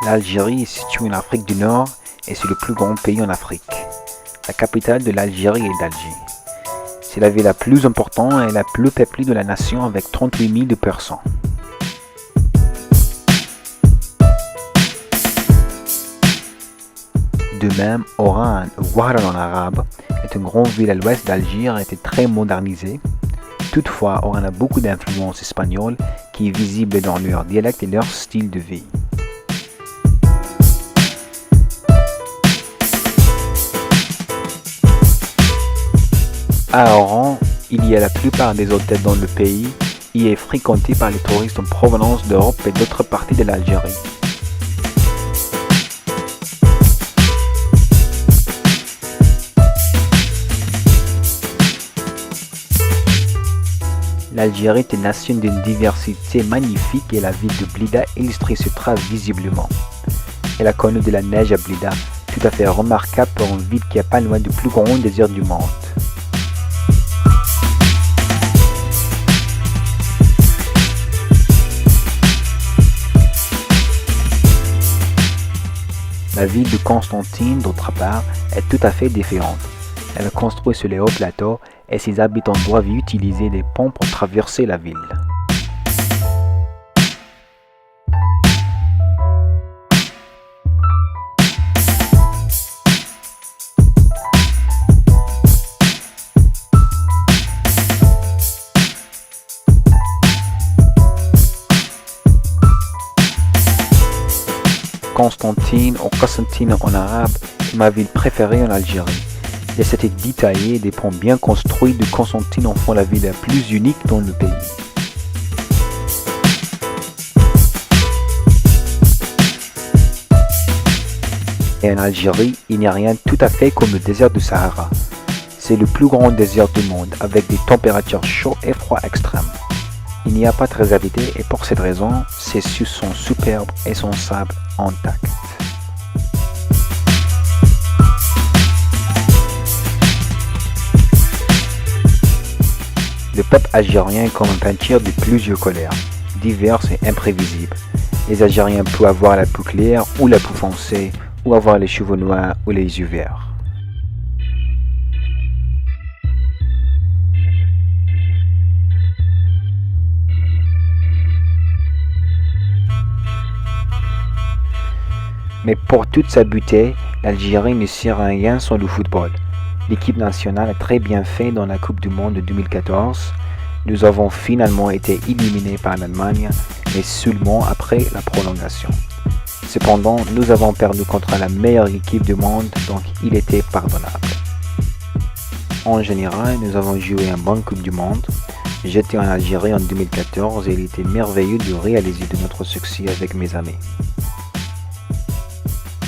L'Algérie est située en Afrique du Nord et c'est le plus grand pays en Afrique. La capitale de l'Algérie est Alger. C'est la ville la plus importante et la plus peuplée de la nation avec 38 000 personnes. De même, Oran, ou Oran en arabe, est une grande ville à l'ouest d'Alger et était très modernisée. Toutefois, Oran a beaucoup d'influence espagnole qui est visible dans leur dialecte et leur style de vie. À Oran, il y a la plupart des hôtels dans le pays. Il est fréquenté par les touristes en provenance d'Europe et d'autres parties de l'Algérie. L'Algérie est une nation d'une diversité magnifique et la ville de Blida illustre ce trait visiblement. Elle a connu de la neige à Blida, tout à fait remarquable pour une ville qui est pas loin du plus grand désert du monde. La ville de Constantine, d'autre part, est tout à fait différente. Elle est construite sur les hauts plateaux et ses habitants doivent utiliser des ponts pour traverser la ville. Constantine ou Constantine en arabe est ma ville préférée en Algérie. Les cités détaillées et des ponts bien construits de Constantine en font la ville la plus unique dans le pays. Et en Algérie, il n'y a rien tout à fait comme le désert du Sahara. C'est le plus grand désert du monde avec des températures chaudes et froides extrêmes. Il n'y a pas très habité et pour cette raison, ses cieux sont superbes et son sable intact. Le peuple algérien est comme une peinture de plusieurs couleurs, diverses et imprévisibles. Les Algériens peuvent avoir la peau claire ou la peau foncée, ou avoir les cheveux noirs ou les yeux verts. Mais pour toute sa beauté, l'Algérie ne sert à rien sans le football. L'équipe nationale a très bien fait dans la Coupe du Monde de 2014. Nous avons finalement été éliminés par l'Allemagne, mais seulement après la prolongation. Cependant, nous avons perdu contre la meilleure équipe du monde, donc il était pardonnable. En général, nous avons joué une bonne Coupe du Monde. J'étais en Algérie en 2014 et il était merveilleux de réaliser de notre succès avec mes amis.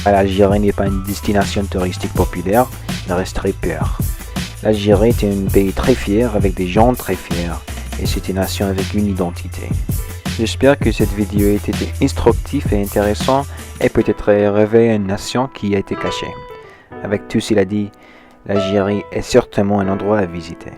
L'Algérie n'est pas une destination touristique populaire, il reste très peur. L'Algérie est un pays très fier avec des gens très fiers et c'est une nation avec une identité. J'espère que cette vidéo a été instructive et intéressante et peut-être révéler une nation qui a été cachée. Avec tout cela dit, l'Algérie est certainement un endroit à visiter.